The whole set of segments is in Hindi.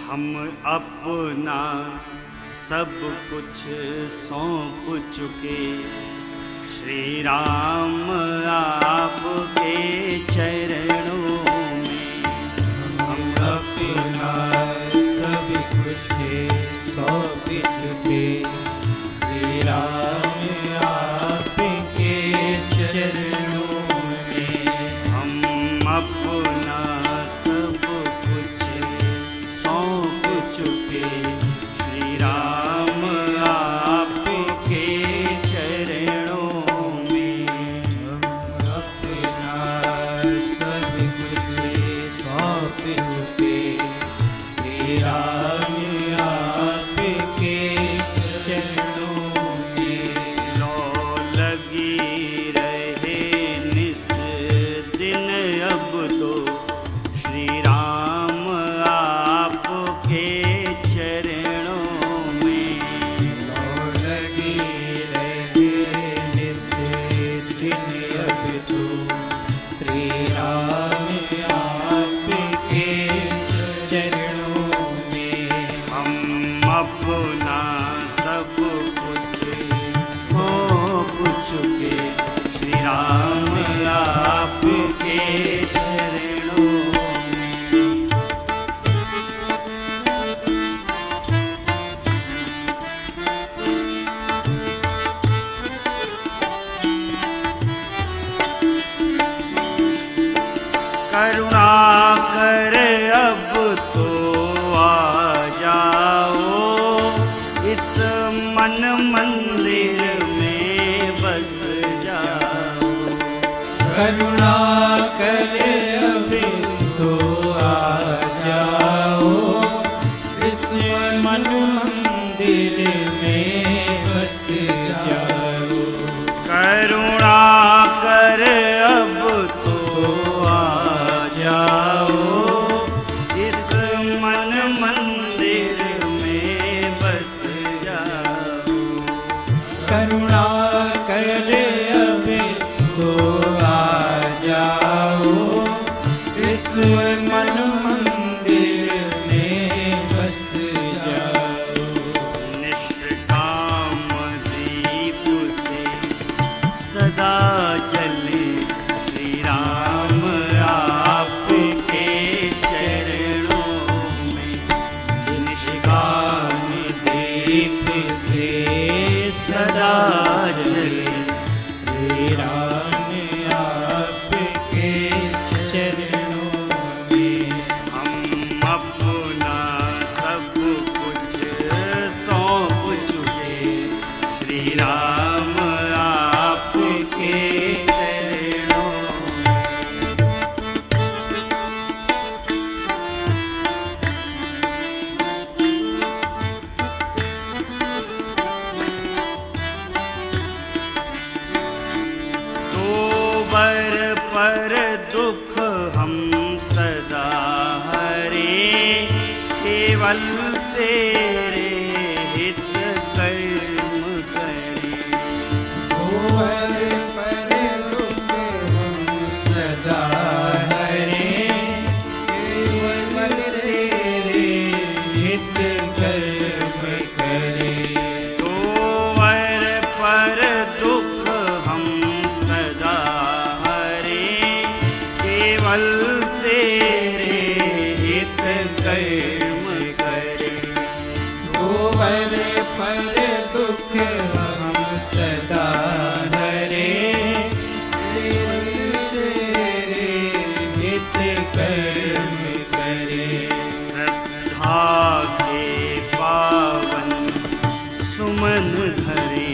हम अपना सब कुछ सौंप चुके, श्री राम आपके चरणों में। हम अपना सब कुछ सौंप चुके, श्री राम आपके चरणों में। हम अपना सब कुछ सौंप चुके, श्री राम आपके चरणों में। हम अपना सब कुछ सौंप चुके, श्री राम आपके चरणों में। लो लगी रहे निस दिन अब तो, श्री राम आपके चरणों में। लो लगी रहे निस दिन अब तो, श्री राम आपके चरणों में। हम अपना सब कुछ सौंप चुके, श्री राम आपके चरणों में। करुणा कर अब तो आ जाओ, इस मन मंदिर में बस जाओ। करुणा करे अभी तो आ जाओ, इस मन मंदिर में बस जाओ। करुणा कर अब तो आ जाओ, इस मन मंदिर में बस जाओ। करुणा करे अभी तो आ जाओ, इस मन मंदिर में बस जाओ। निष्काम दीप से सदा जले, श्री राम आपके चरणों में। निष्काम दीप से सदा जले, श्री राम आपके चरणों में। हम अपना सब कुछ सौंप चुके, श्री राम आपके चरणों में। दो बर पर दुख हम सदा हरे, केवल तेरे हित कर्म करें। गोवर पर दुख हम सदा हरे, केवल तेरे हित कर्म करें। दोवर पर दुख हम सदा हरे, केवल तेरे हित कर्म करें। गोवर पर दुख हम सदा हरे, केवल तेरे हित कर्म करें। श्रद्धा के पावन सुमन धरे,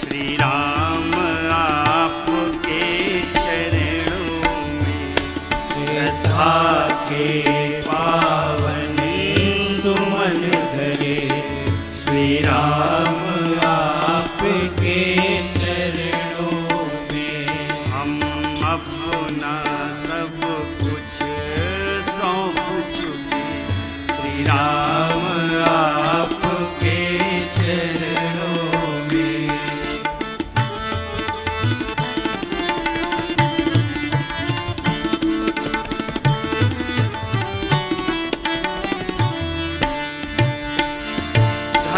श्री राम आपके चरणों में। श्रद्धा के पावन सुमन धरे, श्री राम आपके चरणों में। हम अपना सब कुछ सौंप चुके, श्री राम आपके चरणों में।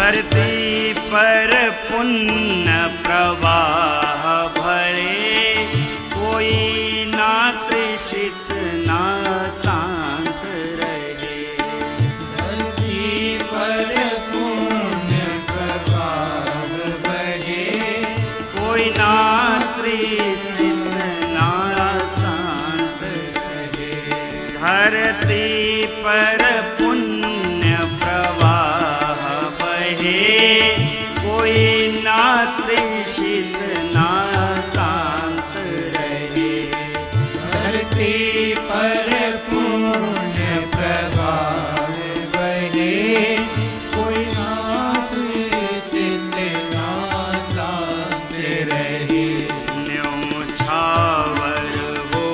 धरती पर पुण्य प्रवाह भरे, कोई ना तृषित ना शांत रहे। धरती पर पुण्य प्रवाह बहे, कोई ना तृषित ना शांत रहे। धरती पर पुण्य प्रवाह बहे, कोई ना तृषित ना शांत रहे। धरती पर पुण्य प्रवाह बहे, कोई ना तृषित ना शांत रहे। न्योछावर हो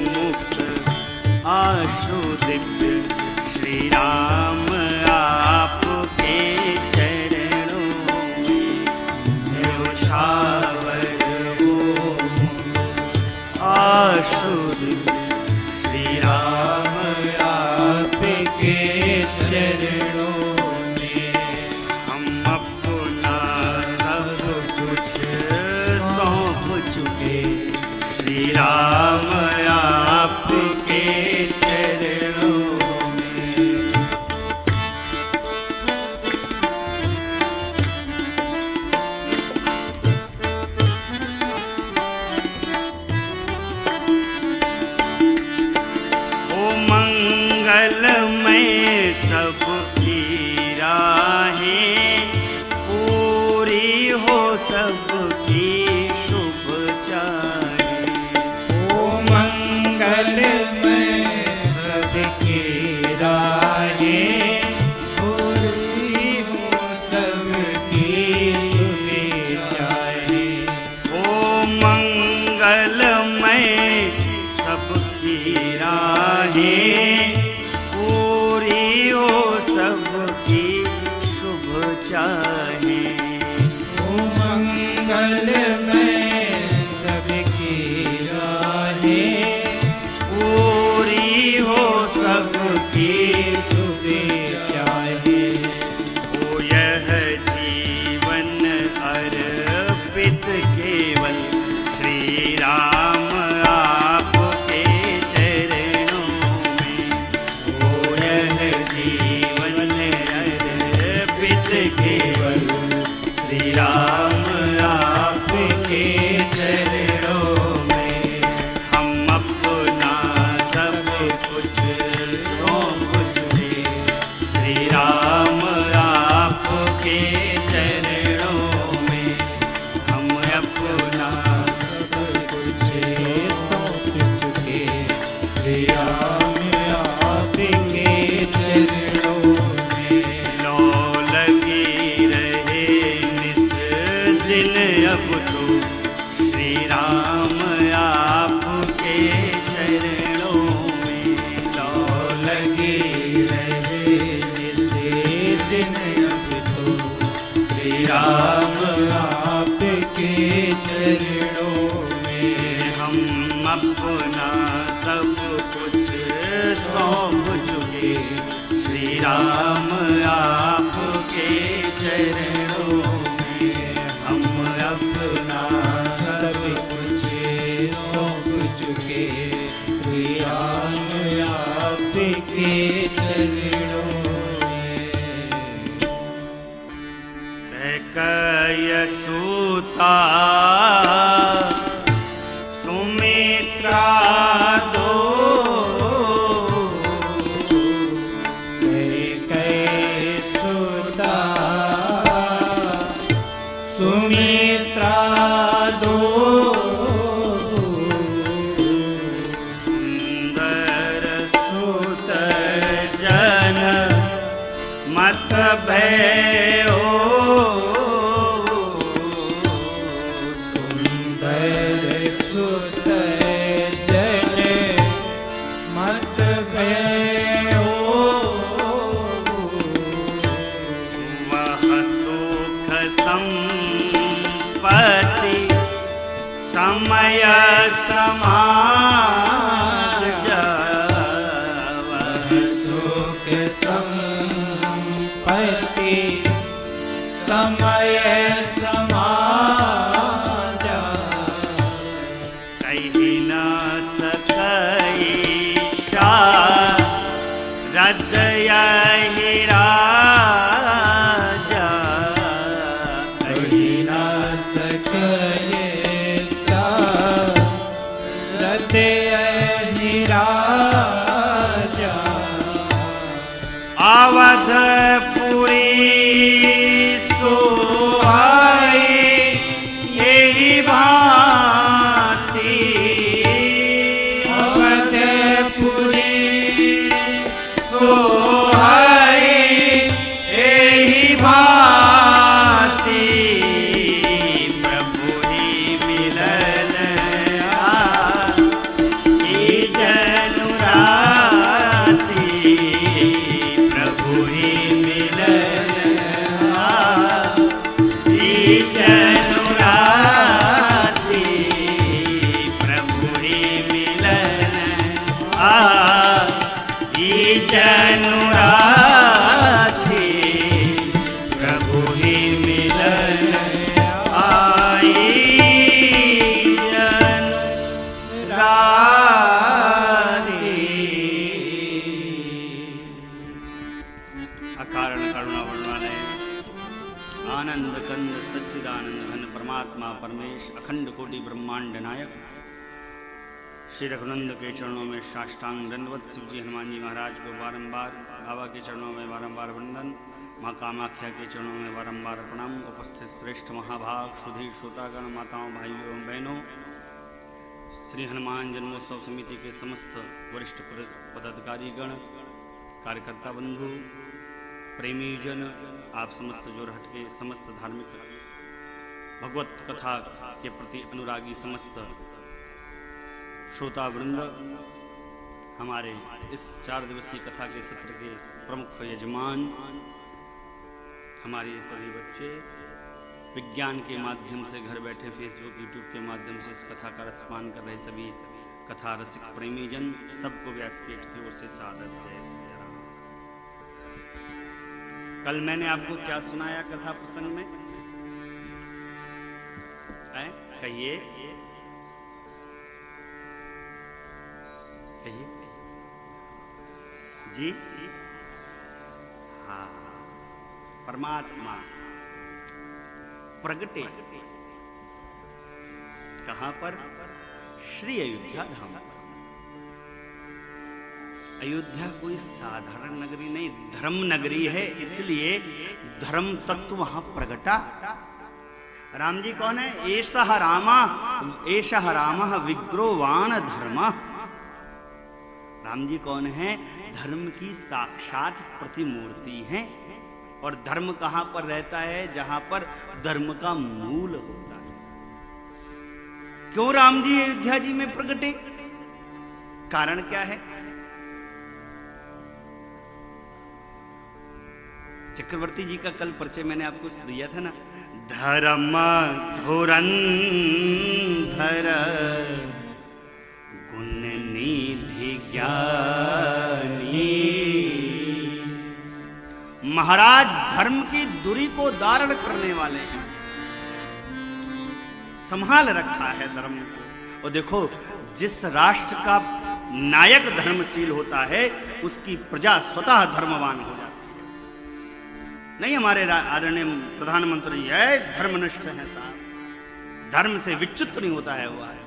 मुक्त आशु दिव्य, श्री राम आपके चरणों में। न्योछावर हो मुक्त आशु दिव्य, श्री राम आपके चरणों में। हम अपना सब कुछ सौंप चुके, श्री राम आपके चरणों में। ओ मंगलमय सबकी राहें, पूरी हो सबकी शुभ चाहे। ओ मंगलमय सबकी राहें, पूरी हो सबकी शुभ चाहे। ओ मंगलमय सबकी राहें, पूरी हो सबकी शुभ चाहे। ओ मंगलमय सबकी राहें, पूरी हो सबकी शुभ चाहे। ओ यह जीवन अर्पित केवल श्री राम आपके चरणों में। ओ यह जीवन अर्पित केवल श्री राम आपके चरणों में। हम अपना सब कुछ सौंप चुके, श्री राम आपके चरणों में। हम अपना सब कुछ सौंप चुके, श्री राम आपके चरणों में। लौ लगी रहे निस दिन अब तो, श्री राम आपके चरणों में। लौ लगी रहे जिसे दिन अब तो, श्री राम आपके चरणों में। हम अपना सब कुछ सौंप चुके, श्री राम आपके चरणों में। हम अपना सब कुछ सौंप चुके, श्री राम आपके चरणों में। कैकय सूता सुमित्रा दो, कैकय सुता सुमित्रा दो, सुंदर सुत जन मत भयो। सुंदर सुत जन मत भयो। वह सुख संपत्ति समय समाज सुख संपत्ति समय समाजा कही न सकई हृदय ही राजा कही न सकये हृदय ही राजा अवधपुरी सोहाई यही भांति अवधपुरी सोहाई यही भांति प्रभु ही मिलन जनुराती प्रभु ही मिलन जनुराती प्रभु ही मिलन जनुराती प्रभु ही मिलन आई अकारण करुणा वर्णवालय आनंद कंद सच्चिदानंद घन परमात्मा परमेश अखंड कोटि ब्रह्मांड नायक श्री रघुनंद के चरणों में साष्टांग दंडवत शिवजी हनुमान जी महाराज को बारंबार, बाबा के चरणों में बारंबार वंदन, माँ कामाख्या के चरणों में बारंबार प्रणाम। उपस्थित श्रेष्ठ महाभाग सुधीर श्रोतागण, माताओं, भाइयों एवं बहनों, श्री हनुमान जन्मोत्सव समिति के समस्त वरिष्ठ पदाधिकारीगण, कार्यकर्ता बंधु, प्रेमी जन, आप समस्त जोरहट के समस्त धार्मिक भगवत कथा के प्रति अनुरागी समस्त श्रोता वृंद, हमारे इस 4 दिवसीय कथा के सत्र के प्रमुख यजमान, हमारे सभी बच्चे विज्ञान के माध्यम से घर बैठे फेसबुक यूट्यूब के माध्यम से इस कथा का रसपान कर रहे सभी कथा रसिक प्रेमी जन, सबको व्यासपीठ की ओर से सादर जय श्री राम। कल मैंने आपको क्या सुनाया कथा प्रसंग में? कहिए कहिए जी जी। हाँ, परमात्मा प्रगटे कहां पर? श्री अयोध्या धाम। अयोध्या कोई साधारण नगरी नहीं, धर्म नगरी है, इसलिए धर्म तत्व वहां प्रगटा। राम जी कौन है? एषः रामः विग्रोवाण धर्म। राम जी कौन है? धर्म की साक्षात प्रतिमूर्ति है। और धर्म कहां पर रहता है? जहां पर धर्म का मूल होता है। क्यों राम जी अयोध्या जी में प्रगटे? कारण क्या है? चक्रवर्ती जी का कल परिचय मैंने आपको दिया था ना। धर्म धुरंधर गुण निधि ज्ञानी। महाराज धर्म की दूरी को धारण करने वाले हैं, संभाल रखा है धर्म को। और देखो, जिस राष्ट्र का नायक धर्मशील होता है उसकी प्रजा स्वतः धर्मवान हो जाती है। नहीं, हमारे आदरणीय प्रधानमंत्री है धर्मनिष्ठ है साहब, धर्म से विच्युत नहीं होता है, हुआ है,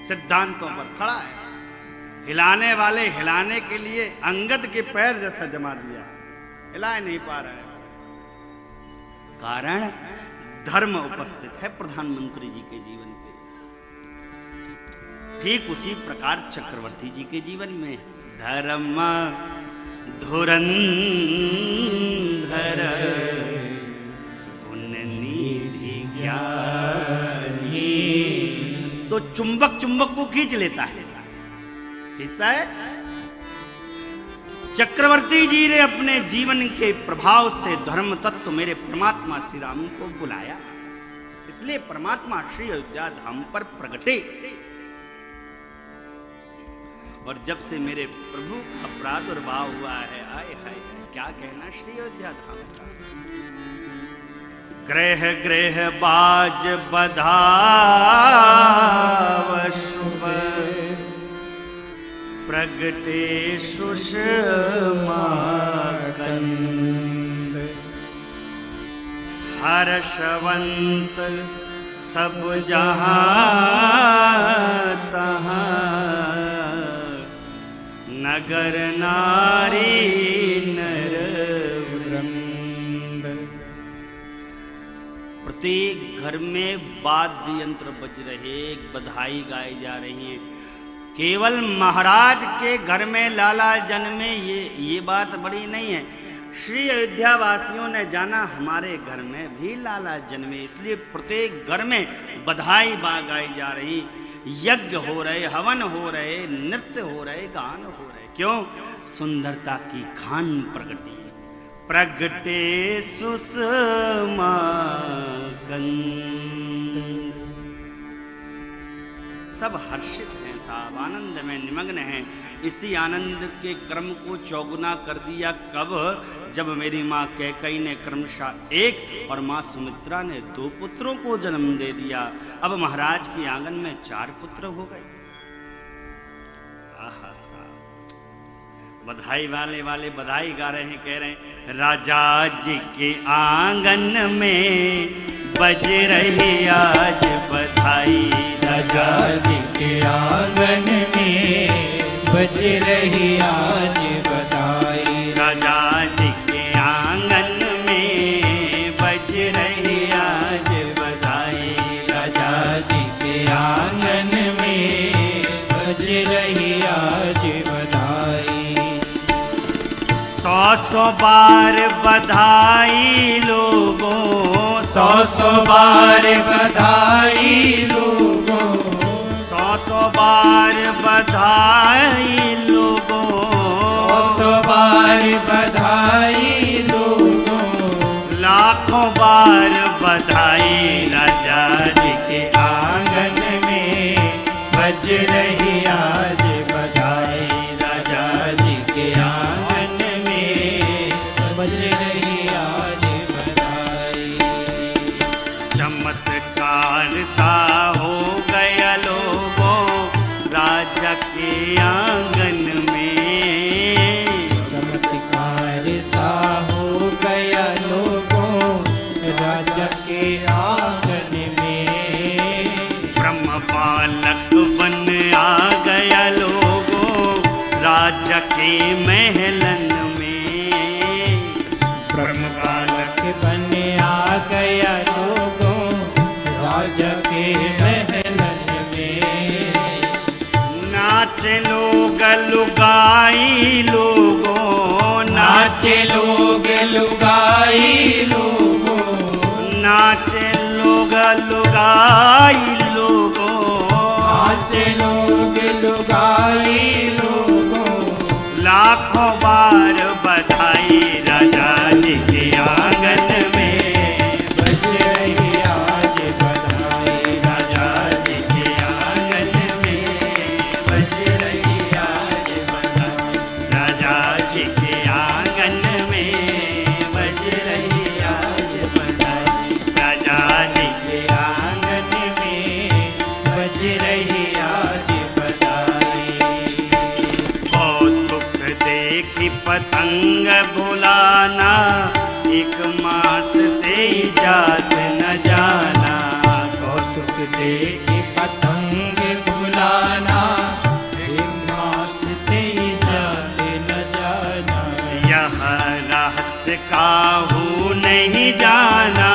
सिद्धांतों पर खड़ा है। हिलाने वाले हिलाने के लिए अंगद के पैर जैसा जमा दिया, हिला नहीं पा रहा है। कारण धर्म उपस्थित है प्रधानमंत्री जी के जीवन पे। ठीक उसी प्रकार चक्रवर्ती जी के जीवन में धर्म धुरंधर गुण निधि ज्ञानी। तो चुंबक चुंबक को खींच लेता है, खींचता है। चक्रवर्ती जी ने अपने जीवन के प्रभाव से धर्म तत्व मेरे परमात्मा श्री राम को बुलाया, इसलिए परमात्मा श्री अयोध्या धाम पर प्रगटे। और जब से मेरे प्रभु का प्रादुर्भाव हुआ है, आए हाय क्या कहना श्री अयोध्या धाम का। गृह गृह बाज बधाव शुभ प्रगटे सुषमा कंद हर्षवंत सब जहाँ तहाँ नगर नारी नर वृंद। प्रत्येक घर में वाद्य यंत्र बज रहे, बधाई गाई जा रही है। केवल महाराज के घर में लाला जन्मे ये बात बड़ी नहीं है। श्री अयोध्या वासियों ने जाना हमारे घर में भी लाला जन्मे, इसलिए प्रत्येक घर में बधाई गाई जा रही, यज्ञ हो रहे, हवन हो रहे, नृत्य हो रहे, गान हो रहे। क्यों? सुंदरता की खान प्रगटी, प्रगटे सुषमा कंद। सब हर्षित हैं साहब, आनंद में निमग्न हैं। इसी आनंद के क्रम को चौगुना कर दिया कब? जब मेरी माँ कैकेयी ने क्रमशः 1 और माँ सुमित्रा ने 2 पुत्रों को जन्म दे दिया। अब महाराज के आंगन में 4 पुत्र हो गए। आहा साहब, बधाई वाले बधाई गा रहे हैं, कह रहे हैं राजा जी के आंगन में बज रही आज बधाई। राजा जी के आंगन में बज रही आज बधाई। राजा जी के आंगन में बज रही आज बधाई। राजा जी के आंगन में बज रही आज बधाई। 100 बार बधाई लोगों, 100 बार बधाई लोगों, 100 बार बधाई लोगों, 100 बार बधाई लोगों, लाखों बार बधाई। राजा जी के आंगन में बज रही आज बधाई। राजा जी के आंगन में बज रही आज बधाई। चमत्कार सा हो गया लोगों राजा के आंगन में। चमत्कार सा हो गया लोगों राजा के आंगन में। ब्रह्म बालक बन आ गया लोगों राजा के महलन में। ब्रह्म बालक बन आ गया लोगों राजा के महलन में। नाचे लोग लुगाई लोगों, नाचे लोग लुगाई लोगों, नाचे लोग लुगाई लोगों, नाचे लोग लुगाई लोगों, लाखों बार बधाई। राजा जी के आंगन में बज रही आज बधाई। राजा जी के आंगन में बज रही आज बधाई। राजा जी के आंगन में बज रही आज बधाई। राजा जी के आंगन में बज रही आज बधाई। कौतुक देखी पतंग बुलाना, 1 मास ते जात न जाना। कौतुक देखी पतंग बुलाना, 1 मास ते जात न जाना। यह रहस्य काहू नहीं जाना,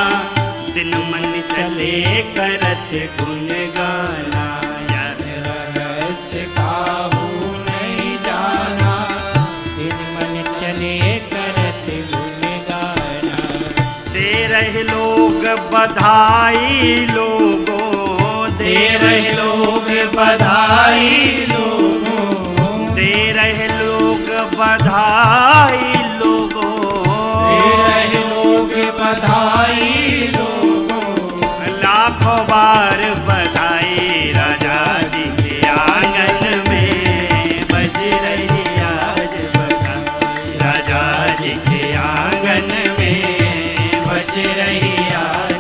दिन मन चले करत गुण गाना। यह रहस्य काहू नहीं जाना, दिन मन चले करत गुण गाना। दे रहे लोग बधाई लोगों, दे रहे लोग बधाई लोगों, दे रहे लोग बधाई लोगों, दे रहे लोग बधाई लोगों, लाखों बार बधाई। राजा जी के आंगन में बज रही आज बधाई। राजा जी के आंगन में बज रही आज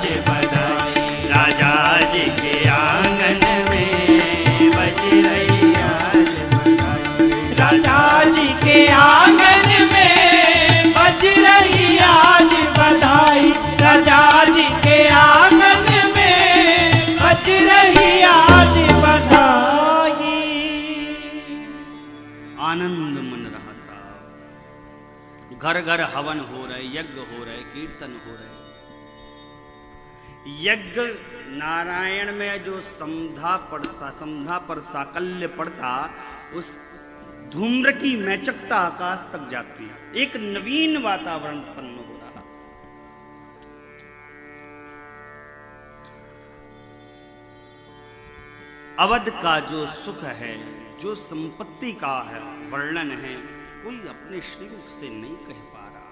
घर घर हवन हो रहे, यज्ञ हो रहे, कीर्तन हो रहे। यज्ञ नारायण में जो समधा पर साकल्य पड़ता, उस धूम्र की मैचकता आकाश तक जाती, एक नवीन वातावरण उत्पन्न हो रहा। अवध का जो सुख है, जो संपत्ति का है वर्णन है, कोई अपने श्रीमुख से नहीं कह पा रहा।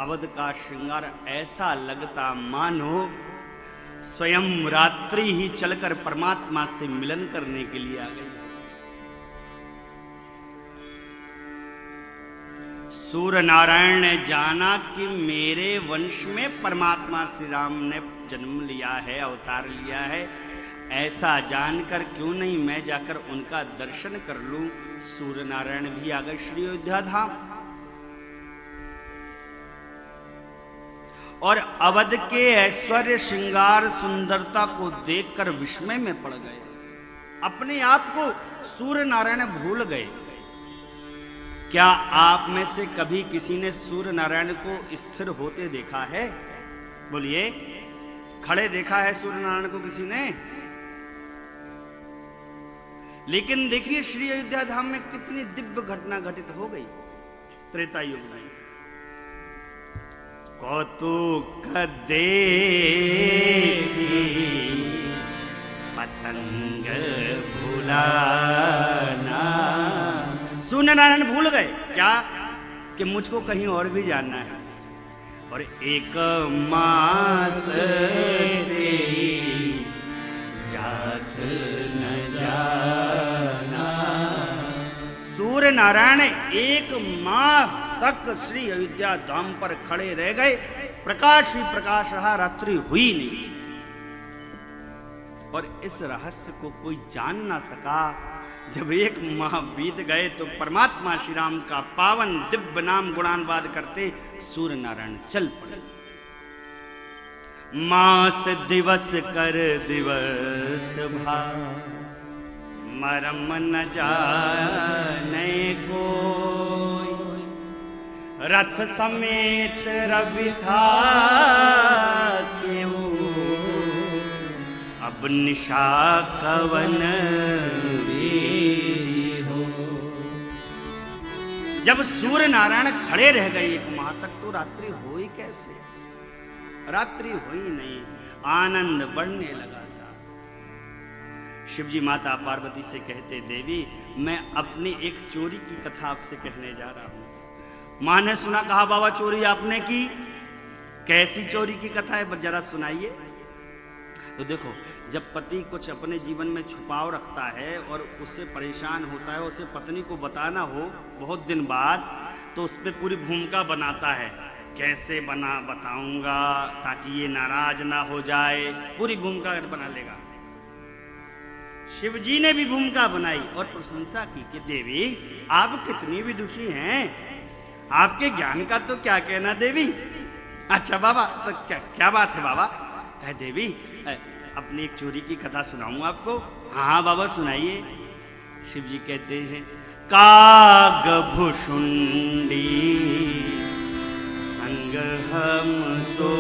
अवध का श्रृंगार ऐसा लगता मानो स्वयं रात्रि ही चलकर परमात्मा से मिलन करने के लिए आ गई। सूर्य नारायण ने जाना कि मेरे वंश में परमात्मा श्री राम ने जन्म लिया है, अवतार लिया है। ऐसा जानकर क्यों नहीं मैं जाकर उनका दर्शन कर लूं। सूर्य नारायण भी आ गए श्री अयोध्या धाम, और अवध के ऐश्वर्य श्रृंगार सुंदरता को देखकर विस्मय में पड़ गए। अपने आप को सूर्य नारायण भूल गए। क्या आप में से कभी किसी ने सूर्य नारायण को स्थिर होते देखा है? बोलिए, खड़े देखा है सूर्य नारायण को किसी ने? लेकिन देखिए श्री अयोध्या धाम में कितनी दिव्य घटना घटित हो गई त्रेता युग में। कौतुक देखी पतंग भुलाना। सूर्य नारायण भूल गए क्या कि मुझको कहीं और भी जाना है, और एक मास तेरी जात न जाना। सूर्य नारायण एक माह तक श्री अयोध्या धाम पर खड़े रह गए। प्रकाश ही प्रकाश रहा, रात्रि हुई नहीं। और इस रहस्य को कोई जान ना सका। जब एक माह बीत गए तो परमात्मा श्री राम का पावन दिव्य नाम गुणानुवाद करते सूर्य नारायण चल पड़े। मास दिवस कर दिवस भा, मरम न जाने कोई। रथ समेत रवि था केऊ, अब निशा कवन हो। जब सूर्य नारायण खड़े रह गए एक माह तक, तो रात्रि हुई कैसे? रात्रि हुई नहीं, आनंद बढ़ने लगा। साथ शिवजी माता पार्वती से कहते, देवी मैं अपनी एक चोरी की कथा आपसे कहने जा रहा हूं। मां ने सुना, कहा बाबा चोरी आपने की? कैसी चोरी की कथा है, जरा सुनाइए। तो देखो, जब पति कुछ अपने जीवन में छुपाव रखता है और उससे परेशान होता है, उसे पत्नी को बताना हो बहुत दिन बाद, तो उस पर पूरी भूमिका बनाता है। कैसे बताऊंगा ताकि ये नाराज ना हो जाए, पूरी भूमिका बना लेगा। शिवजी ने भी भूमिका बनाई और प्रशंसा की कि देवी आप कितनी विदुषी हैं, आपके ज्ञान का तो क्या कहना देवी। अच्छा बाबा, तो क्या बात है बाबा? कहे देवी अपनी एक चोरी की कथा सुनाऊं आपको। हाँ बाबा सुनाइए। शिवजी कहते हैं, काग भुषुंडी संग हम तो,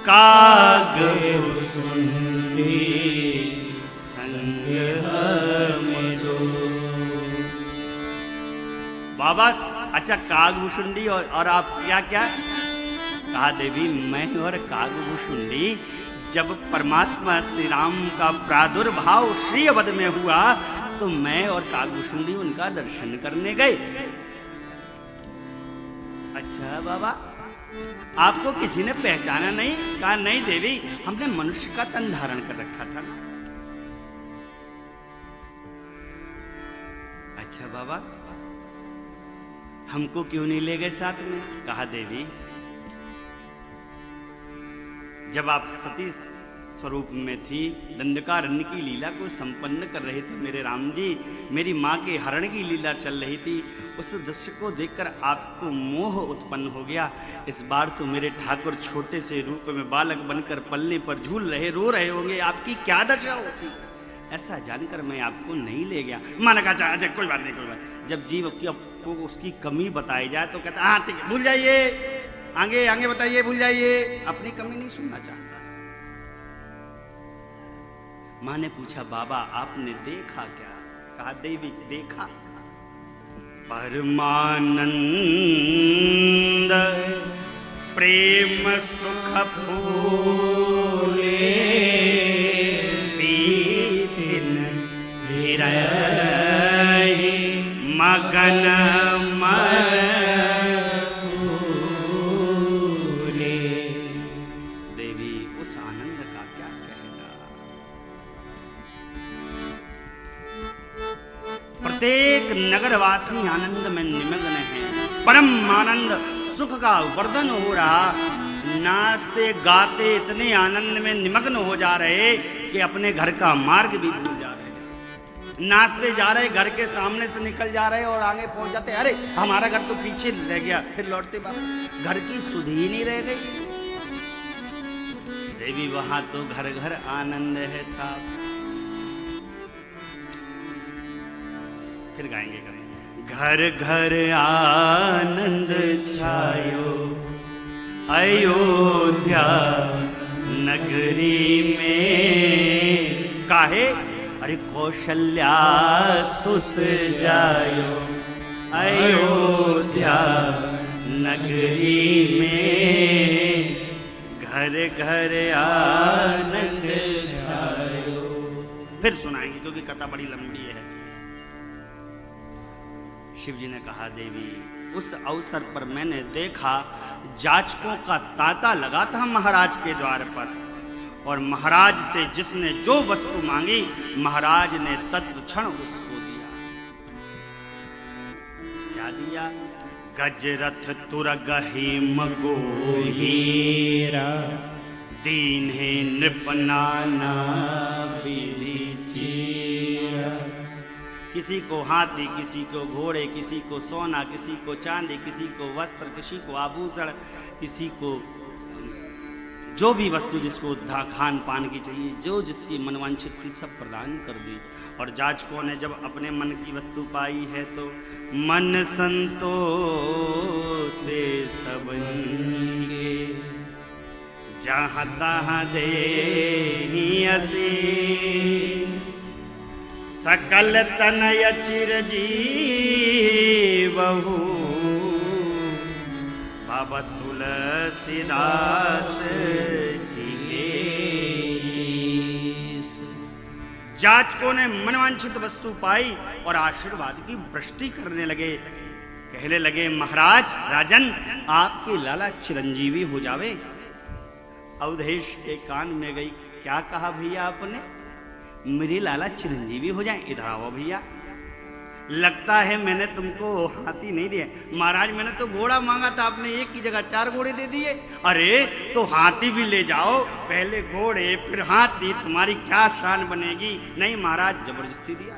काग भुषुंडी संग हम तो। बाबा अच्छा, कागभूषुंडी और आप क्या क्या? कहा देवी मैं और कागभूषुंडी जब परमात्मा श्री राम का प्रादुर्भाव श्री अवध में हुआ, तो मैं और कागभूषुंडी उनका दर्शन करने गए। अच्छा बाबा, आपको किसी ने पहचाना नहीं? कहा नहीं देवी, हमने मनुष्य का तन धारण कर रखा था। अच्छा बाबा, हमको क्यों नहीं ले गए साथ में? कहा देवी जब आप सती स्वरूप में थी, दंडकारण्य की लीला को संपन्न कर रहे थे मेरे राम जी, मेरी माँ के हरण की लीला चल रही थी, उस दृश्य को देखकर आपको मोह उत्पन्न हो गया। इस बार तो मेरे ठाकुर छोटे से रूप में बालक बनकर पल्ले पर झूल रहे, रो रहे होंगे, आपकी क्या दशा होती? ऐसा जानकर मैं आपको नहीं ले गया। मैंने कहा अच्छा कोई बात नहीं, कोई बात। जब जीव की आपको उसकी कमी बताई जाए तो कहता हाँ ठीक है, भूल जाइए, आगे आगे बताइए, भूल जाइए, अपनी कमी नहीं सुनना चाहता। माँ ने पूछा बाबा आपने देखा क्या? कहा देवी देखा परमानंद प्रेम सुख फूले पीठिन विरहि मगन मूले। देवी उस आनंद का क्या कहना। प्रत्येक नगरवासी आनंद में निमग्न है। परम आनंद सुख का वर्धन हो रहा। नाचते गाते इतने आनंद में निमग्न हो जा रहे कि अपने घर का मार्ग भी भूल जा रहे। नाचते जा रहे, घर के सामने से निकल जा रहे और आगे पहुंच जाते, अरे हमारा घर तो पीछे रह गया। फिर लौटते वापस, घर की सुध ही नहीं रह गई। देवी वहां तो घर घर आनंद है साहब। फिर गाएंगे कभी। घर घर आनंद छायो अयोध्या नगरी में। काहे? अरे कौशल्या सुत जायो अयोध्या नगरी में। घर घर आनंद छायो। फिर सुनाएंगे क्योंकि कथा बड़ी लंबी है। शिव जी ने कहा देवी उस अवसर पर मैंने देखा जाचकों का तांता लगा था महाराज के द्वार पर, और महाराज से जिसने जो वस्तु मांगी महाराज ने तत्क्षण उसको दिया। क्या दिया? गजरथ तुरग हेम गोहीरा दीन है नृपनाना विधि चीरा। किसी को हाथी, किसी को घोड़े, किसी को सोना, किसी को चांदी, किसी को वस्त्र, किसी को आभूषण, किसी को जो भी वस्तु जिसको खान पान की चाहिए, जो जिसकी मनवांछित थी सब प्रदान कर दी। और जाचकों ने जब अपने मन की वस्तु पाई है तो मन संतोष से सबके जहाँ तहाँ दे आशीष। सकल तनय चिरजीवहु बाबा तुलसीदास जी के। जाचकों ने मनवांछित वस्तु पाई और आशीर्वाद की वृष्टि करने लगे। कहने लगे महाराज राजन आपके लाला चिरंजीवी हो जावे। अवधेश के कान में गई। क्या कहा भैया आपने? मेरे लाला चिरंजीवी हो जाए। इधर आओ भैया। लगता है मैंने तुमको हाथी नहीं दिए। महाराज मैंने तो घोड़ा मांगा था, आपने एक की जगह 4 घोड़े दे दिए। अरे तो हाथी भी ले जाओ, पहले घोड़े फिर हाथी, तुम्हारी क्या शान बनेगी। नहीं महाराज जबरदस्ती दिया।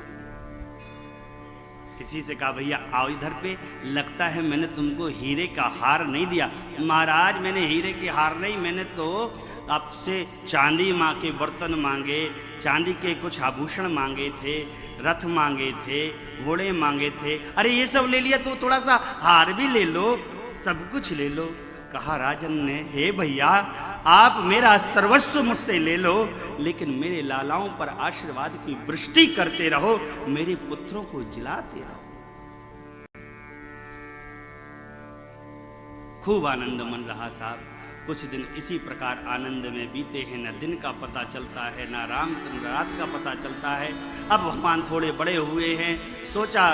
किसी से कहा भैया आओ इधर पे, लगता है मैंने तुमको हीरे का हार नहीं दिया। महाराज मैंने हीरे के हार नहीं, मैंने तो आपसे चांदी माँ के बर्तन मांगे, चांदी के कुछ आभूषण मांगे थे, रथ मांगे थे, घोड़े मांगे थे। अरे ये सब ले लिया तो थोड़ा सा हार भी ले लो, सब कुछ ले लो। कहा राजन ने हे भैया आप मेरा सर्वस्व मुझसे ले लो, लेकिन मेरे लालाओं पर आशीर्वाद की वृष्टि करते रहो, मेरे पुत्रों को जिलाते रहो। खूब आनंद मन रहा साहब। कुछ दिन इसी प्रकार आनंद में बीते हैं। न दिन का पता चलता है, न रात का पता चलता है। अब भगवान थोड़े बड़े हुए हैं। सोचा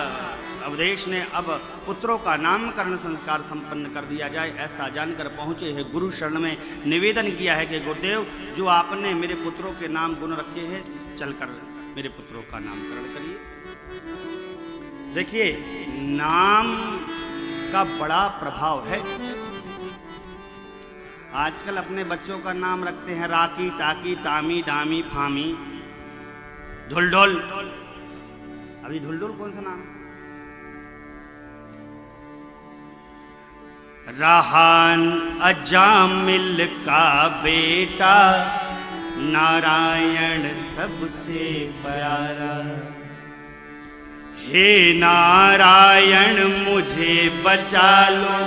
अवधेश ने अब पुत्रों का नामकरण संस्कार संपन्न कर दिया जाए। ऐसा जानकर पहुँचे हैं गुरु शरण में। निवेदन किया है कि गुरुदेव जो आपने मेरे पुत्रों के नाम गुण रखे हैं, चलकर मेरे पुत्रों का नामकरण करिए। देखिए नाम का बड़ा प्रभाव है। आजकल अपने बच्चों का नाम रखते हैं राकी, टाकी, टामी, डामी, फामी, ढुलढुल। अभी ढुलढुल कौन सा नाम? राहान अजामिल का बेटा नारायण सबसे प्यारा। हे नारायण मुझे बचा लो,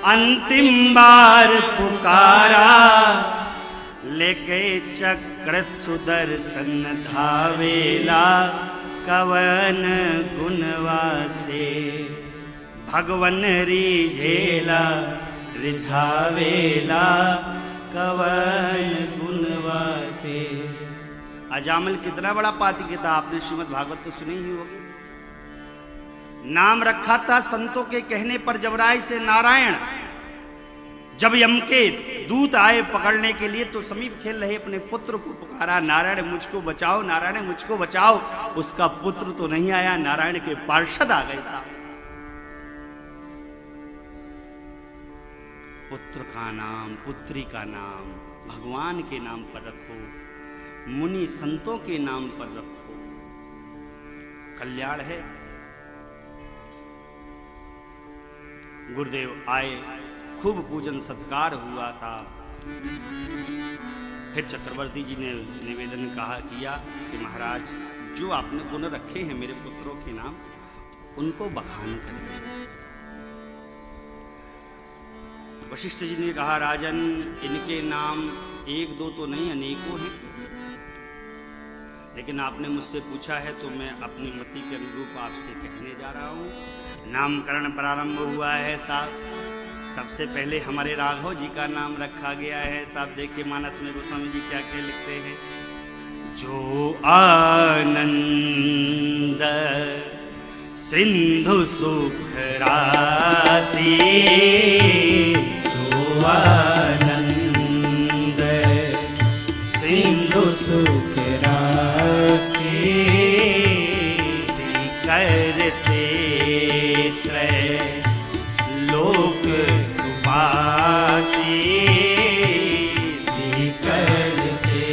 अंतिम बार पुकारा, लेके चक्र सुदर्शन धावेला, कवन गुणवा से भगवन रिझेला, रिझावेला कवन गुणवा से। अजामिल कितना बड़ा पाती था, आपने श्रीमद् भागवत तो सुनी ही होगी। नाम रखा था संतों के कहने पर जबराई से नारायण। जब यम के दूत आए पकड़ने के लिए तो समीप खेल रहे अपने पुत्र को पुकारा, नारायण मुझको बचाओ, नारायण मुझको बचाओ। उसका पुत्र तो नहीं आया, नारायण के पार्षद आ गए साहब। पुत्र का नाम, पुत्री का नाम भगवान के नाम पर रखो, मुनि संतों के नाम पर रखो, कल्याण है। गुरुदेव आए, खूब पूजन सत्कार हुआ साहब। फिर चक्रवर्ती जी ने निवेदन किया कि महाराज जो आपने पुनः रखे हैं मेरे पुत्रों के नाम, उनको बखान करें। वशिष्ठ जी ने कहा राजन इनके नाम एक दो तो नहीं अनेकों हैं, लेकिन आपने मुझसे पूछा है तो मैं अपनी मति के अनुरूप आपसे कहने जा रहा हूँ। नामकरण प्रारंभ हुआ है साहब। सबसे पहले हमारे राघव जी का नाम रखा गया है साहब। देखिए मानस में गोस्वामी जी क्या क्या लिखते हैं। जो आनंद सिंधु सुख राशि, आनंद सिंधु सुख राशि, करते लोक सुपासी, करते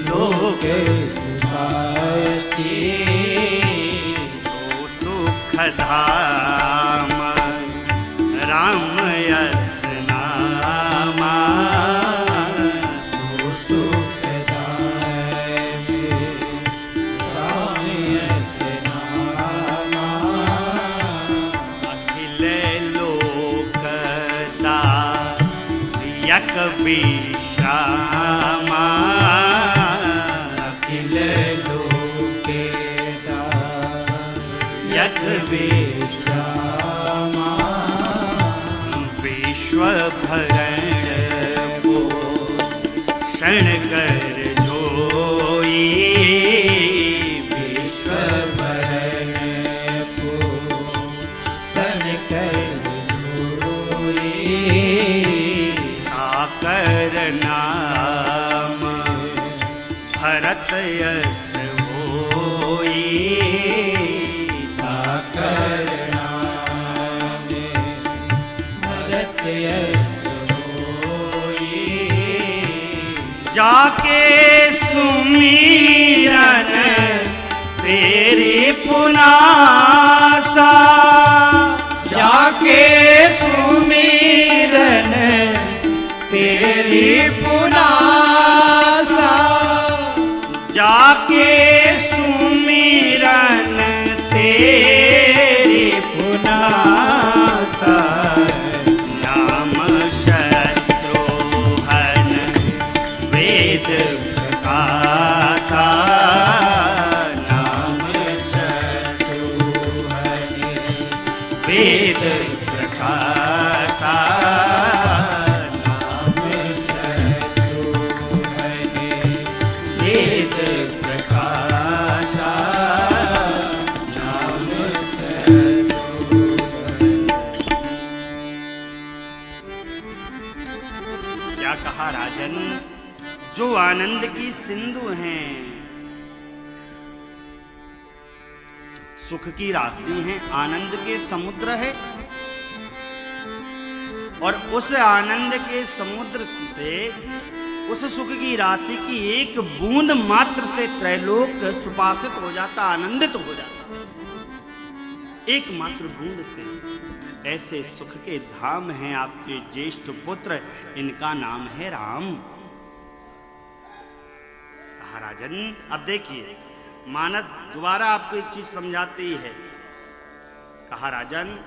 लोक सुपासी, सो सुख धाम राम यस नामा, सो सुख धाम राम यस नामा, अखिल लोकदा यक विश्रामा, अखिल लोकेदा यक विश्रामा, भरण पोषण कर जोई, विश्व भरण पोषण कर जोई, आकर नाम भरत यस होई, आकर नाम भरत यस होई, जाके सुमीरन तेरे पुनासा, जाके सुमिरन तेरी पुनासा, जाके सुमिरन तेरे पुनासा, नाम शत्रुहन वेद प्रकाशा, नाम शत्रुहन वेद प्रकाशा, नाम शत्रुहन वेद प्रकाशा, नाम शत्रुहन। क्या कहा राजन? जो आनंद की सिंधु हैं, सुख की राशि हैं, आनंद के समुद्र है, और उस आनंद के समुद्र से, उस सुख की राशि की एक बूंद मात्र से त्रैलोक सुपासित हो जाता, आनंदित हो जाता। एकमात्र बूंद से। ऐसे सुख के धाम हैं आपके ज्येष्ठ पुत्र, इनका नाम है राम। कहा राजन, अब देखिए मानस दोबारा आपको एक चीज समझाती है। कहा राजन,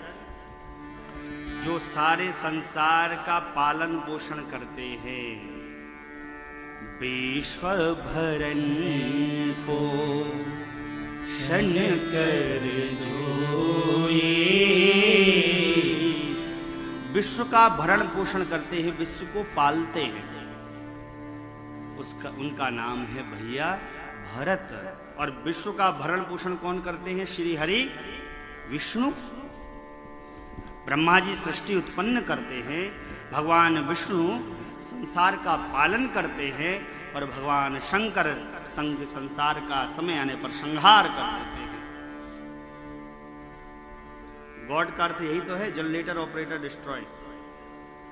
जो सारे संसार का पालन पोषण करते हैं, विश्व भरन को शन कर जोई, विश्व का भरण पोषण करते हैं, विश्व को पालते हैं, उसका उनका नाम है भैया भरत। और विश्व का भरण पोषण कौन करते हैं? श्री हरि विष्णु। ब्रह्मा जी सृष्टि उत्पन्न करते हैं, भगवान विष्णु संसार का पालन करते हैं, और भगवान शंकर संसार का समय आने पर संहार कर देते हैं। गॉड का अर्थ यही तो है, generator operator destroy,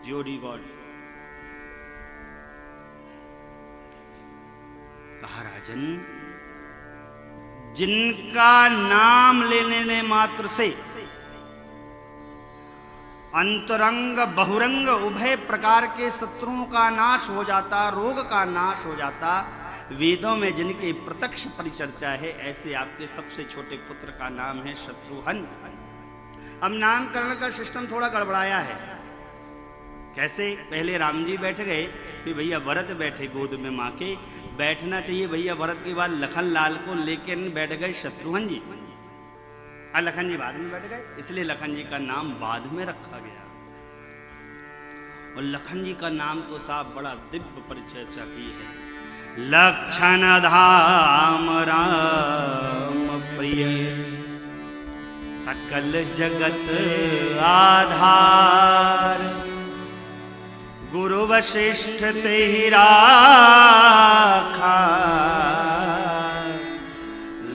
GOD God. कहा राजन, जिनका नाम लेने मात्र से अंतरंग बहुरंग उभय प्रकार के शत्रुओं का नाश हो जाता, रोग का नाश हो जाता, वेदों में जिनके प्रत्यक्ष परिचर्चा है, ऐसे आपके सबसे छोटे पुत्र का नाम है शत्रुघ्न। अब नामकरण का सिस्टम थोड़ा गड़बड़ाया है। कैसे? पहले राम जी बैठ गए, फिर भैया भरत बैठे गोद में माँ के। बैठना चाहिए भैया भरत के बाद लखन लाल को, लेकिन बैठ गए शत्रुघ्न जी, और लखन जी बाद में बैठ गए, इसलिए लखन जी का नाम बाद में रखा गया। और लखन जी का नाम तो साहब बड़ा दिव्य परिचर्चा की है। लक्षण धाम राम प्रिय, सकल जगत आधार, गुरु वशिष्ठ तेहि राखा,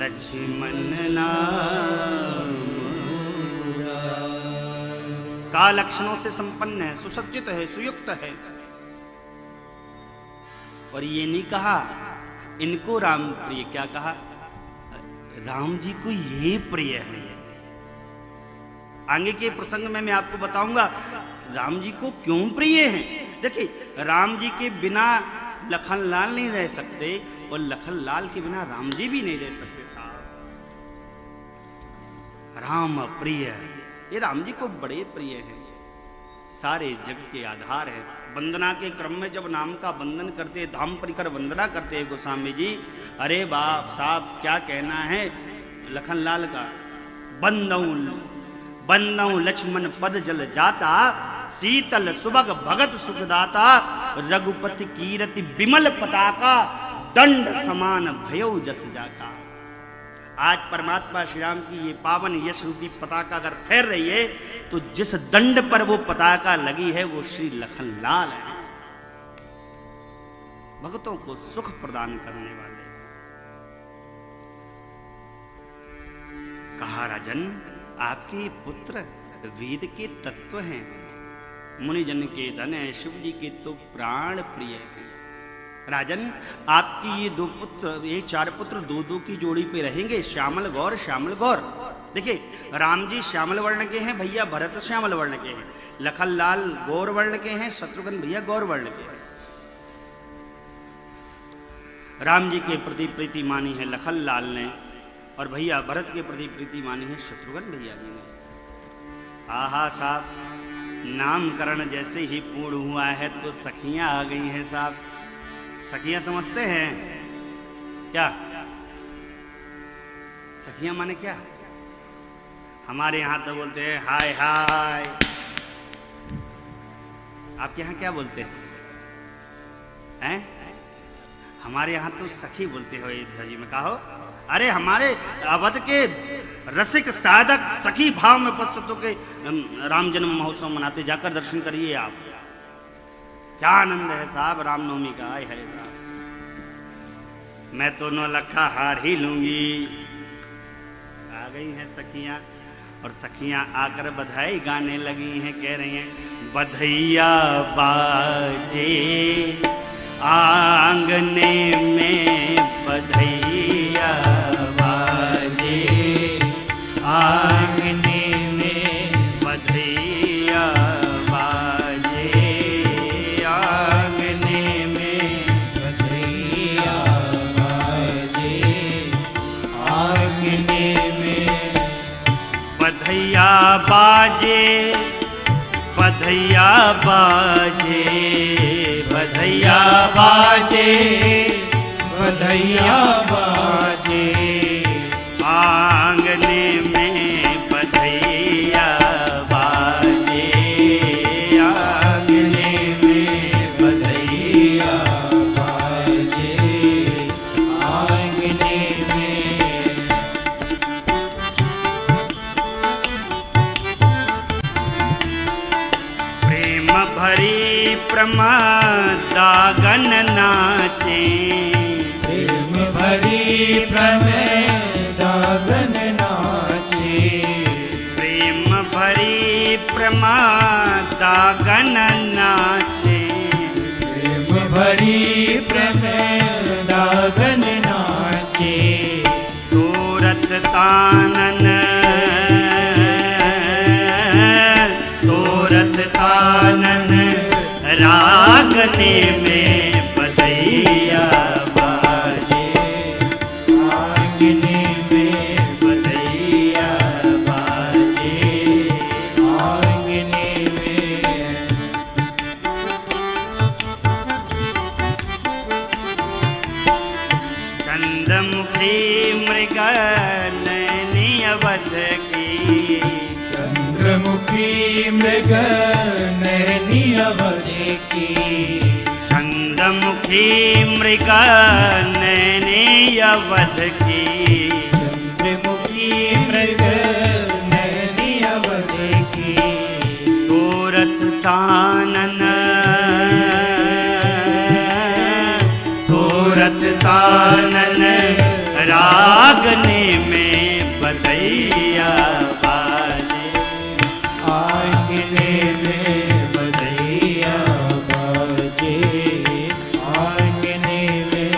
लक्ष्मण नाम का लक्षणों से संपन्न है, सुसज्जित है, सुयुक्त है। और ये नहीं कहा इनको राम प्रिय, क्या कहा? राम जी को ये प्रिय है। आगे के प्रसंग में मैं आपको बताऊंगा राम जी को क्यों प्रिय हैं। देखिए, राम जी के बिना लखनलाल नहीं रह सकते, और लखनलाल के बिना राम जी भी नहीं रह सकते साहब। राम प्रिय, ये राम जी को बड़े प्रिय हैं, सारे जग के आधार है। वंदना के क्रम में जब नाम का वंदन करते, धाम परिकर वंदना करते हैं गोस्वामी जी, अरे बाप साहब क्या कहना है लखनलाल का। बंदऊ लक्ष्मण पद जल जाता, शीतल सुभग भगत सुखदाता, रघुपति कीरति विमल पताका, दंड समान भयउ जस जाका। आज परमात्मा श्री राम की ये पावन यश रूपी पताका अगर फैल रही है, तो जिस दंड पर वो पताका लगी है वो श्री लखनलाल है, भक्तों को सुख प्रदान करने वाले। कहा राजन, आपके पुत्र वेद के तत्व हैं, मुनिजन के धन है, शिव जी के तो प्राण प्रिय हैं। राजन, आपकी ये दो पुत्र, ये चार पुत्र दो दो की जोड़ी पे रहेंगे, श्यामल गौर श्यामल गौर। देखिए, राम जी श्यामल वर्ण के हैं, भैया भरत श्यामल वर्ण के हैं, लखनलाल गौर वर्ण के हैं, शत्रुघ्न भैया गौर वर्ण के हैं। राम जी के प्रति प्रीति मानी है लखनलाल ने, और भैया भरत के प्रति प्रीति मानी है शत्रुघ्न भैया जी ने। आहा साहब, नामकरण जैसे ही पूर्ण हुआ है तो सखियां आ गई हैं साहब। सखियां समझते हैं क्या? सखियां माने क्या? हमारे यहां तो बोलते हैं हाय हाय। आपके यहां क्या बोलते हैं? हमारे यहां तो सखी बोलते हो अयोध्या जी में। कहो, अरे हमारे अवध के रसिक साधक सखी भाव में उपस्थित होकर राम जन्म महोत्सव मनाते, जाकर दर्शन करिए आप। क्या आनंद है साहब रामनवमी का। आय है साहब, मैं तो 9 लखा हार ही लूंगी। आ गई हैं सखियां, और सखियां आकर बधाई गाने लगी हैं, कह रही हैं बधैया बाजे आंगने में, बधैया बाजे आंगने बाजे बधैया बाजे बधैया बाजे बधैया बाजे आंगने में बधैया बाजे आंगने में बधैया बाजे आंगने में प्रेम भरी प्रमदागन नाचे प्रेम भरी प्रमदागन नाचे प्रेम भरी प्रमदागन नाचे प्रेम भरी प्रमदागन नाचे तोरत तानन रागने में बधैया बाजे आंगने में बधैया बाजे आंगने में चंद्रमुखी मृग नैनी अवध की चंद्रमुखी मृग नैनी अवध की चंद्रमुखी मृग नैनी अवध की चंद्रमुखी मृग नैनी अवध की तोरत तानन तोरत तानन रागने में बधैया बाजे आंगने में बधैया बाजे आंगने में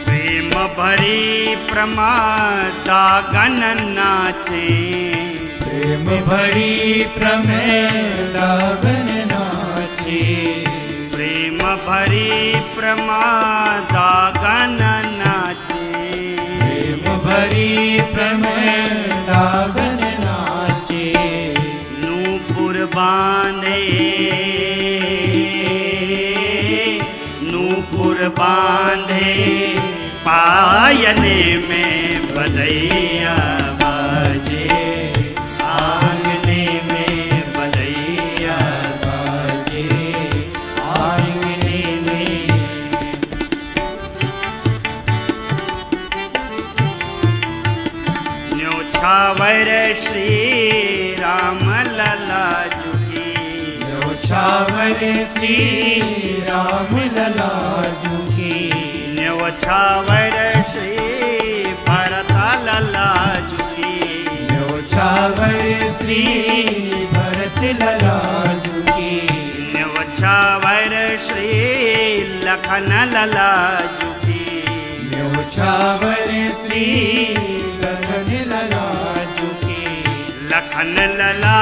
प्रेम भरी प्रमदागन नाचे प्रेम भरी प्रमदागन नाचे प्रेम भरी प्रमदागन नाचे प्रेम भरी प्रमदागन नाचे नूपुर बांधे नूपुर बांधे पायने में बधैया बाजे आंगने में बधैया बाजे आंगने में न्योछावर श्री राम लला जुगी न्योछावर श्री राम लला जुगी न्योछावर श्री भरत लला जुगी न्योछावर श्री भरत लला जुगी न्योछावर श्री लखन लला जुगी न्योछावर श्री लखन लला जुगी लखन लला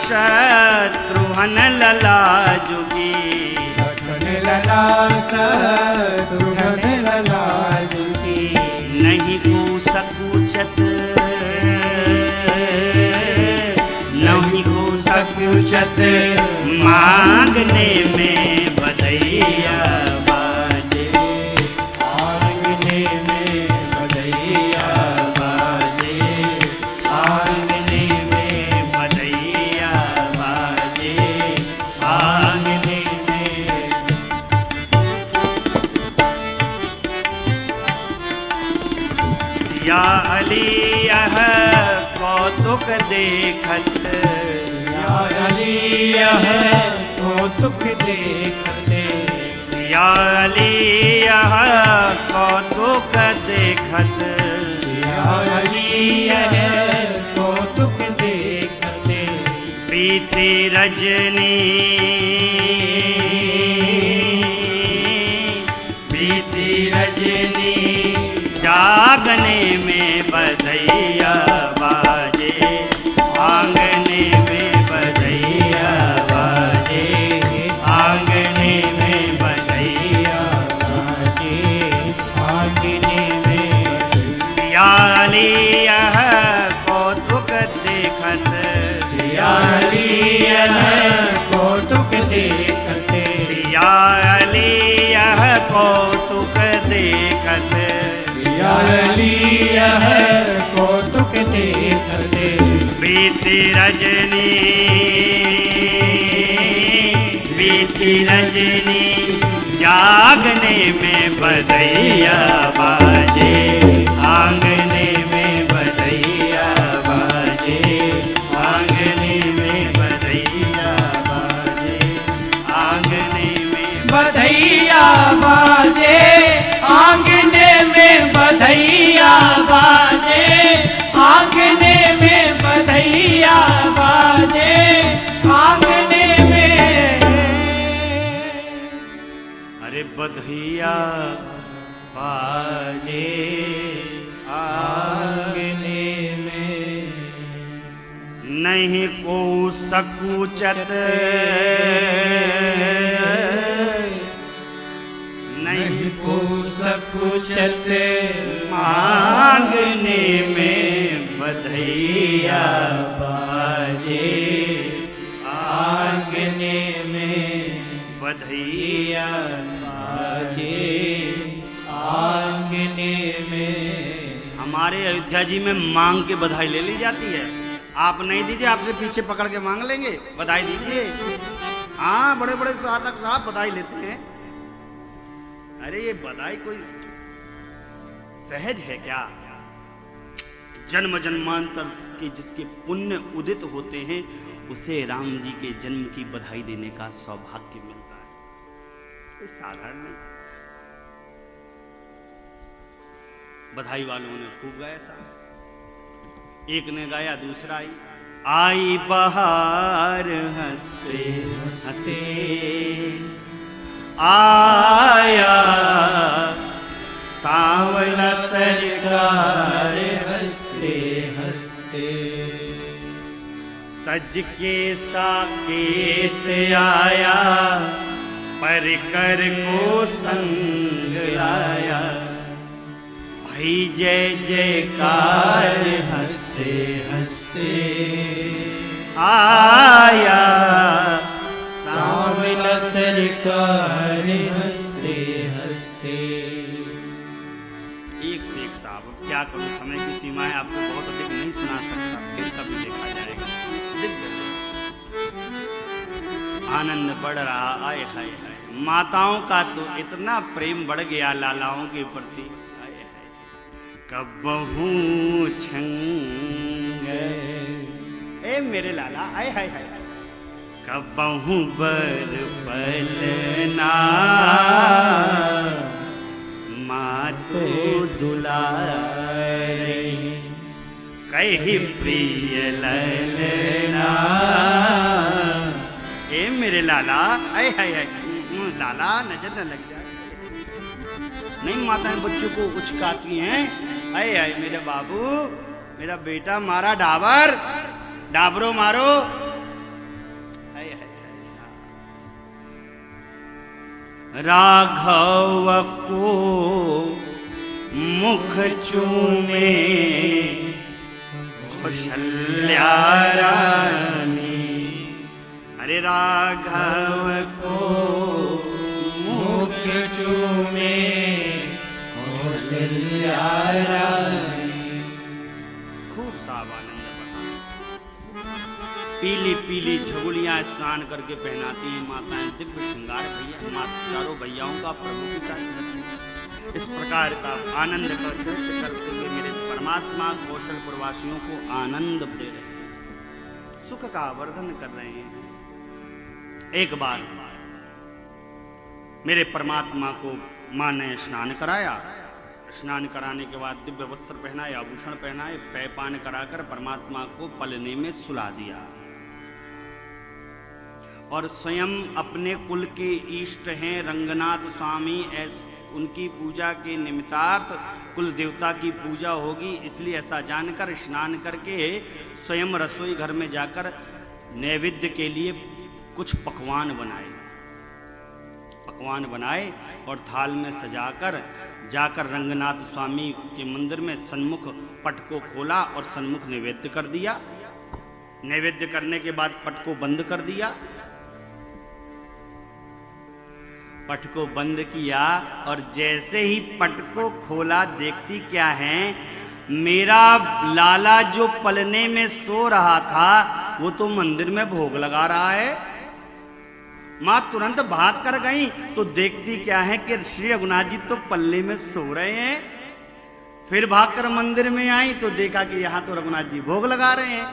शत्रुघ्न लला जुगी लखन लला शत्रुघ्न लला जुगी नहीं को सकुचत नहीं को सकुचत मांगने में बधैया बाजे आंगने में बधैया बाजे आंगने में बधैया बाजे आंगने में सिया अली यह कौतुक देखत अली है कौतुक देखते सिया अली यह कौतुक देखत अली है कौतुक देखते प्रीति रजनी प्रीति रजनी जागने में बधैया बाजे आंगने में बधैया बाजे आंगने में बधैया बाजे आंगने में कौतुक देखत, सियाली यह कौतुक देखते, बीती रजनी, बीती रजनी, जागने में बधैया बाजे, आंगने में बधैया बाजे, आंगने में बधैया बाजे, आंगने में बधैया बाजे, आंगने में बधैया बाजे, आंगने में बधैया बाजे, आंगने में। अरे बधैया बाजे आंगने में, नहीं को सकुचत, नहीं को सकुचत, मांगने में बधैया बाजे, आंगने में बधैया बाजे, आंगने में। हमारे अयोध्या जी में मांग के बधाई ले ली जाती है। आप नहीं दीजिए, आपसे पीछे पकड़ के मांग लेंगे, बधाई दीजिए। हाँ, बड़े बड़े साधक साहब बधाई लेते हैं। अरे ये बधाई कोई सहज है क्या? जन्म जन्मांतर के जिसके पुण्य उदित होते हैं उसे राम जी के जन्म की बधाई देने का सौभाग्य मिलता है, कोई साधारण नहीं। बधाई वालों ने खूब गाया साहब, एक ने गाया, दूसरा आई बहार हंसते हंसे, आया सांवला सरकार हंसते हंसते, तज के साकेत आया, परिकर को संग लाया, भाई जय जयकार हंसते हंसते आया, सांवला सरकार हंसते हंसते। एक से एक साहब, अब क्या करूं, समय की सीमाएं आपको बहुत अधिक नहीं सुना सकता, फिर कभी देखा जाएगा। दिग्गज आनंद बढ़ रहा, आए हाय हाय, माताओं का तो इतना प्रेम बढ़ गया लालाओं के प्रति, आए हाय, कबहू छंग ए मेरे लाला, आए हाय हाय, कबहू बर पलना, मातो दुलारे, कही प्रिय ललना। ए मेरे लाला, आए हाय हाय, लाला नजर न लग जाए। नहीं, माताएं बच्चों को उचकाती हैं, आए हाय मेरे बाबू, मेरा बेटा मारा डाबर, डाबरो मारो, आए हाय। राघव को मुख चूमे कौशल्या रानी, अरे राघव को मुख चूमे कौशल्या रानी। खूब साहब आनंद बढ़ा, पीली पीली झुगलियां स्नान करके पहनाती हैं माताएं, दिव्य श्रृंगार भैया, चारों भैयाओं का प्रभु के साथ रहती हैं। इस प्रकार का आनंद का नृत्य करते हुए मेरे परमात्मा कौशलपुर वासियों को आनंद दे रहे हैं, सुख का वर्धन कर रहे हैं। एक बार मेरे परमात्मा को मां ने स्नान कराया, स्नान कराने के बाद दिव्य वस्त्र पहनाए, आभूषण पहनाए, पैपान कराकर परमात्मा को पलने में सुला दिया और स्वयं अपने कुल के इष्ट हैं रंगनाथ स्वामी, उनकी पूजा के निमित्तार्थ कुल देवता की पूजा होगी, इसलिए ऐसा जानकर स्नान करके स्वयं रसोई घर में जाकर नैवेद्य के लिए कुछ पकवान बनाए और थाल में सजाकर जाकर रंगनाथ स्वामी के मंदिर में सन्मुख पट को खोला और सन्मुख नैवेद्य कर दिया। नैवेद्य करने के बाद पट को बंद कर दिया पट को बंद किया और जैसे ही पट को खोला देखती क्या है, मेरा लाला जो पलने में सो रहा था वो तो मंदिर में भोग लगा रहा है। मां तुरंत भाग कर गई तो देखती क्या है कि श्री रघुनाथ जी तो पल्ले में सो रहे हैं। फिर भागकर मंदिर में आई तो देखा कि यहाँ तो रघुनाथ जी भोग लगा रहे हैं।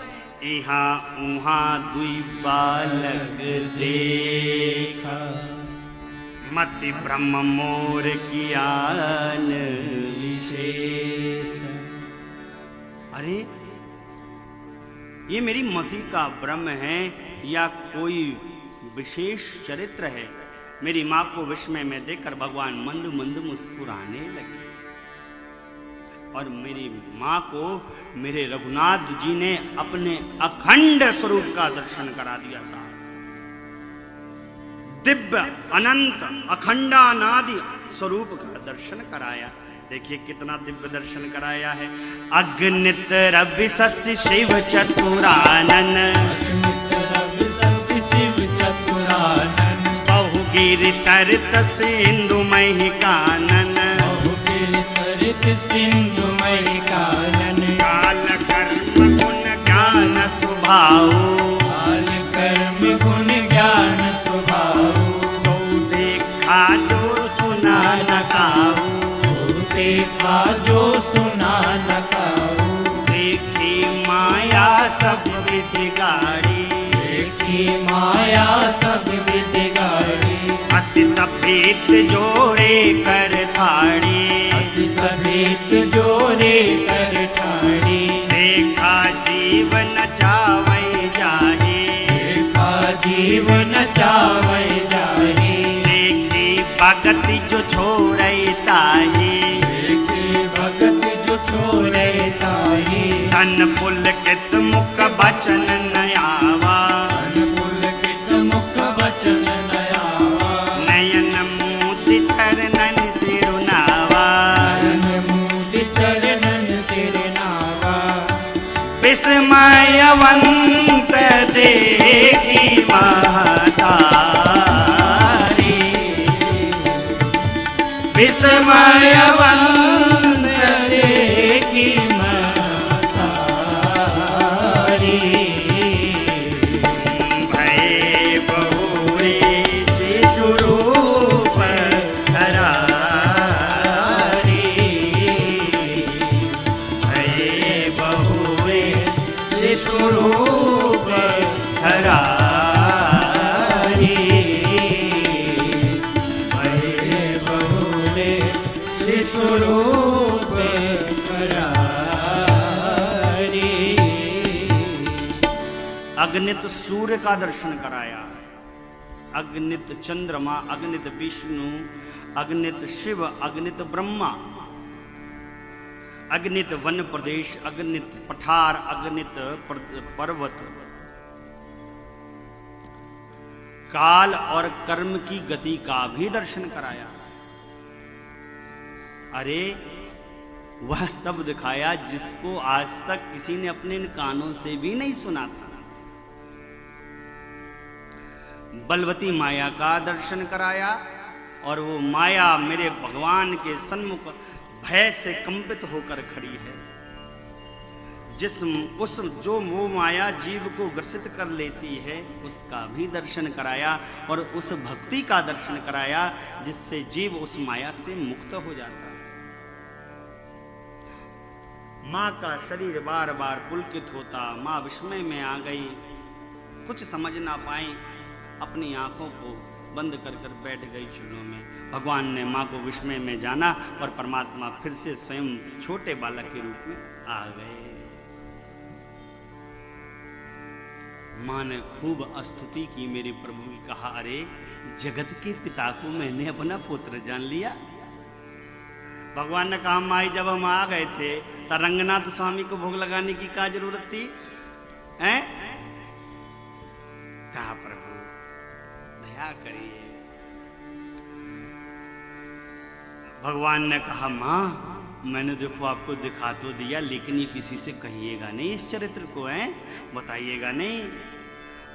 यहाँ उहाँ दुई बालक देखा, मति ब्रह्म मोर कियान विशेष। अरे ये मेरी मति का ब्रह्म है या कोई विशेष चरित्र है। मेरी माँ को विस्मय में देखकर भगवान मंद मंद मुस्कुराने लगे और मेरी माँ को मेरे रघुनाथ जी ने अपने अखंड स्वरूप का दर्शन करा दिया। साहब दिव्य अनंत अखंडानादि स्वरूप का दर्शन कराया। देखिए कितना दिव्य दर्शन कराया है। अग्नित रवि शशि शिव चतुरानन, बहुगिरि सरित सिंधु मही कानन, सिंधु मई कानन, काल कर्म गुण ज्ञान स्वभाव, काल कर्म गुण ज्ञान स्वभाव, सो देखा जो सुना न काहू, सो देखा जो सुना न काहू, देखी माया सब विधि गाड़ी, देखी माया सब विधि गाड़ी, अति सफेद जोड़े कर थाड़ी, सभेत जोरे कर ठाड़ी, देखा जीवन चावै जाहे, देखा जीवन चावै जाहे, देखी भगत जो छोड़ै ताहे, देखे भगत जो छोड़े ताही, तन पुलकित मुख बचन नयावा, तन पुलकित मुख बचन नयावा, नयन मोति चरणन सिरुनावा, मोति चरणन सिरनावा, विस्मयवंत देखी महतारी, विस्मयवंत देखी महतारी, भय बहुरे शिशुरूप धरारी, भय बहुरे शिशुरूप धरारी, भय बहुरे शिशुरूप करारी। अगणित सूर्य का दर्शन कराया, अगणित चंद्रमा, अगणित विष्णु, अगणित शिव, अगणित ब्रह्मा, अगणित वन प्रदेश, अगणित पठार, अगणित पर्वत, काल और कर्म की गति का भी दर्शन कराया। अरे वह सब दिखाया जिसको आज तक किसी ने अपने इन कानों से भी नहीं सुना था। बलवती माया का दर्शन कराया और वो माया मेरे भगवान के सन्मुख भय से कंपित होकर खड़ी है। जो वो माया जीव को ग्रसित कर लेती है उसका भी दर्शन कराया और उस भक्ति का दर्शन कराया जिससे जीव उस माया से मुक्त हो जाता है। माँ का शरीर बार बार पुलकित होता, माँ विस्मय में आ गई, कुछ समझ ना पाई, अपनी आंखों को बंद कर कर बैठ गई चरणों में। भगवान ने माँ को विस्मय में जाना और परमात्मा फिर से स्वयं छोटे बालक के रूप में आ गए। माँ ने खूब स्तुति की मेरे प्रभु की, कहा अरे जगत के पिता को मैंने अपना पुत्र जान लिया। भगवान ने कहा माई जब हम आ गए थे तो रंगनाथ स्वामी को भोग लगाने की क्या जरूरत थी? हैं? कहा प्रभु दया करिए। भगवान ने कहा माँ मैंने देखो आपको दिखा तो दिया लेकिन ये किसी से कहिएगा नहीं, इस चरित्र को है बताइएगा नहीं।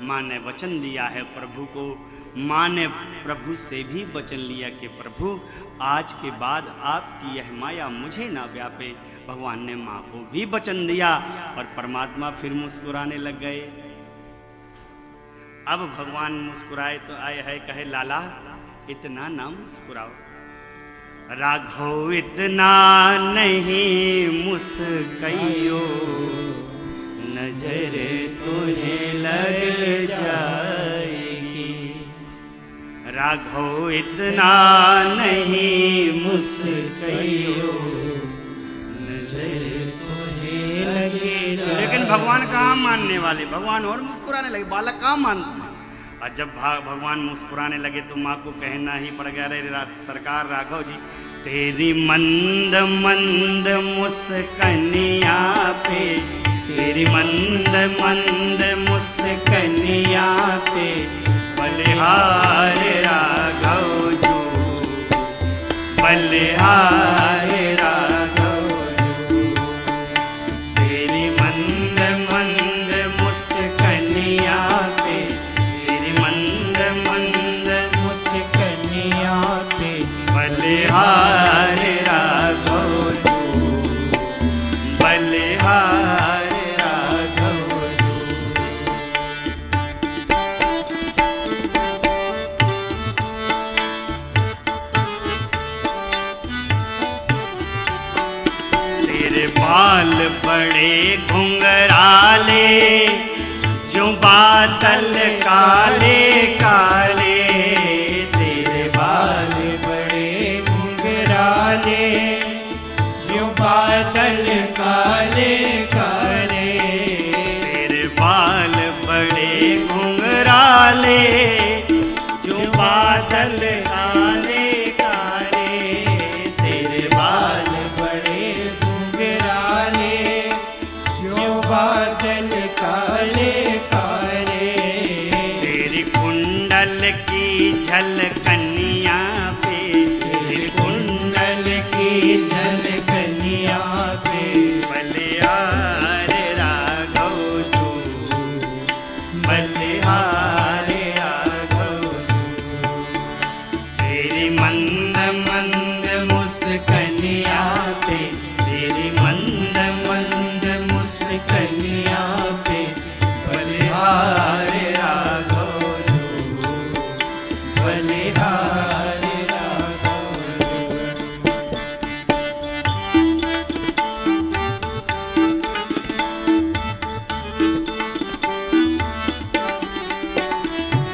माँ ने वचन दिया है प्रभु को, माँ ने प्रभु से भी वचन लिया कि प्रभु आज के बाद आपकी यह माया मुझे ना व्यापे। भगवान ने माँ को भी वचन दिया और परमात्मा फिर मुस्कुराने लग गए। अब भगवान मुस्कुराए तो आए है कहे लाला इतना ना मुस्कुराओ, राघव इतना नहीं मुस्कुराइयो, नजर तुम्हें लग जाएगी। राघव इतना नहीं मुस्कुराइयो, नजर तुम्हें लगे जाएगी। लेकिन भगवान कहाँ मानने वाले, भगवान और मुस्कुराने लगे, बालक कहाँ मानते हैं। और जब भगवान मुस्कुराने लगे तो माँ को कहना ही पड़ गया, अरे सरकार राघव जी तेरी मंद मंद मुस्कनिया पे, तेरी मंद मंद मुस्कनिया पे बलिहार राघव जो, बलिहार राघव जो। तेरी मंद मंद मुस्कनिया पे, तेरी मंद मंद मुस्कनिया पे बलिहार राघव जो, बलिहार राघव जो। तेरे बाल बड़े घुंघराले, जो बादल काले काले। तेरे बाल बड़े घुंघराले, जो बादल काले काले। तेरे बाल बड़े घुंघराले, जो बादल काले काले। तेरे बाल बड़े घुंघराले, जो बादल काले काले। तेरी कुंडल की झलकनिया पे, तेरी कुंडल की झलकनिया पे बलिहार राघव जो, बलिहार राघव जो। तेरी मंद मंद मुस्कनिया पे, तेरी मंद मंद मुस्कनिया पे बलिहार राघव जो, बलिहार राघव जो।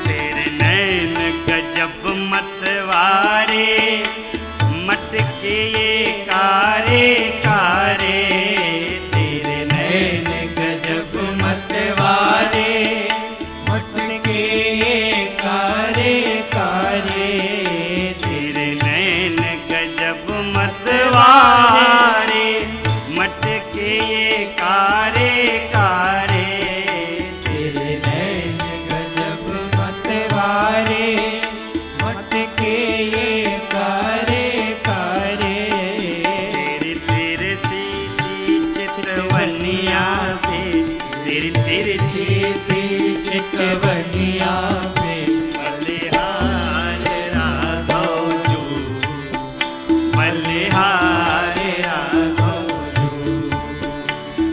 तेरे नैन गजब मतवारे, मटके ये कारे कारे। तेरे नैन गजब मतवारे, मटके ये कारे कारे। तेरे नैन गजब मतवारे, मटके ये कारे कारे। तेरे नैन गजब मतवारे, मटके ये कारे कारे। तेरी तिरछी सी चितवनिया पे, तेरी तिरछी सी चितवनिया पे बलिहार राघव जो, बलिहार राघव जो।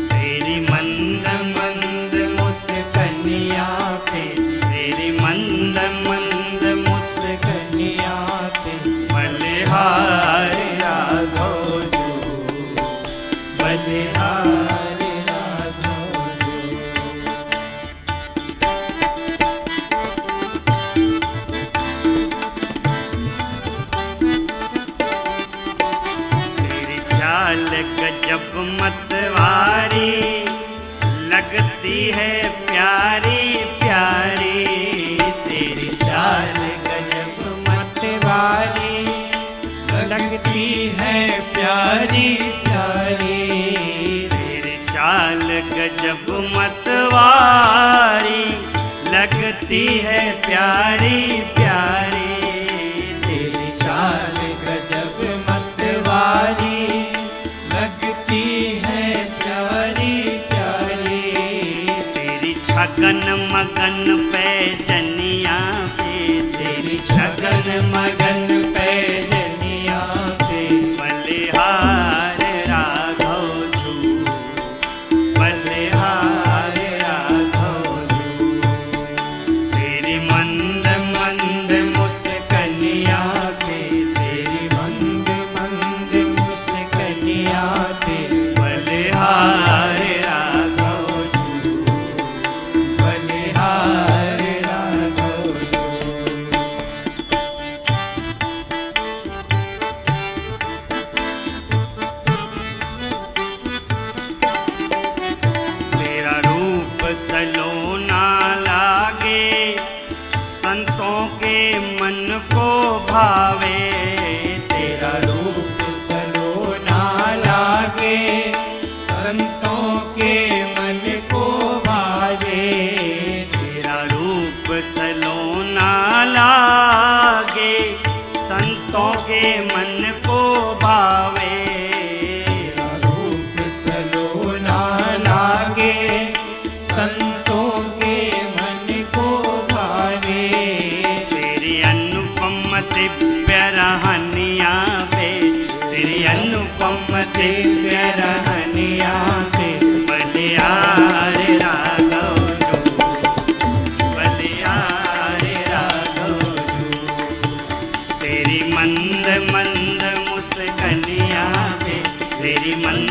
तेरी मंद मंद मुस्कनिया पे, तेरी मंद मंद मुस्कनिया पे बलिहार राघव जो, बलिहार राघव जो। तेरी चाल गजब मतवारी, लगती है प्यारी प्यारी। तेरी चाल गजब मतवारी, लगती है प्यारी प्यारी। तेरी चाल गजब मतवारी, लगती है प्यारी प्यारी। तेरी चाल गजब मतवारी, लगती है प्यारी प्यारी। तेरी छगन मगन पे जनिया पे, मन मगन पैजनिया पे बलिहार राघव जू, बलिहार राघव जू। तेरी मंद मंद मुस्कनिया पे, तेरी मंद मंद मुस्कनिया पे बलिहार राघव जू, बलिहार राघव जू। तेरा रूप सलोना लागे, संतों के मन को भावे। तेरा रूप सलोना लागे, संतों के मन को भावे। तेरा रूप सलोना लागे, संतों के मन को भावे। तेरा रूप सलोना लागे, संतों के मन को भावे। तेरी अनुपम दिव्य रहनिया पे, तेरी अनुपम दिव्य रहनिया पे बलिहार राघव जू, बलिहार राघव जू। तेरी मंद मंद मुस्कनिया पे, तेरी मंद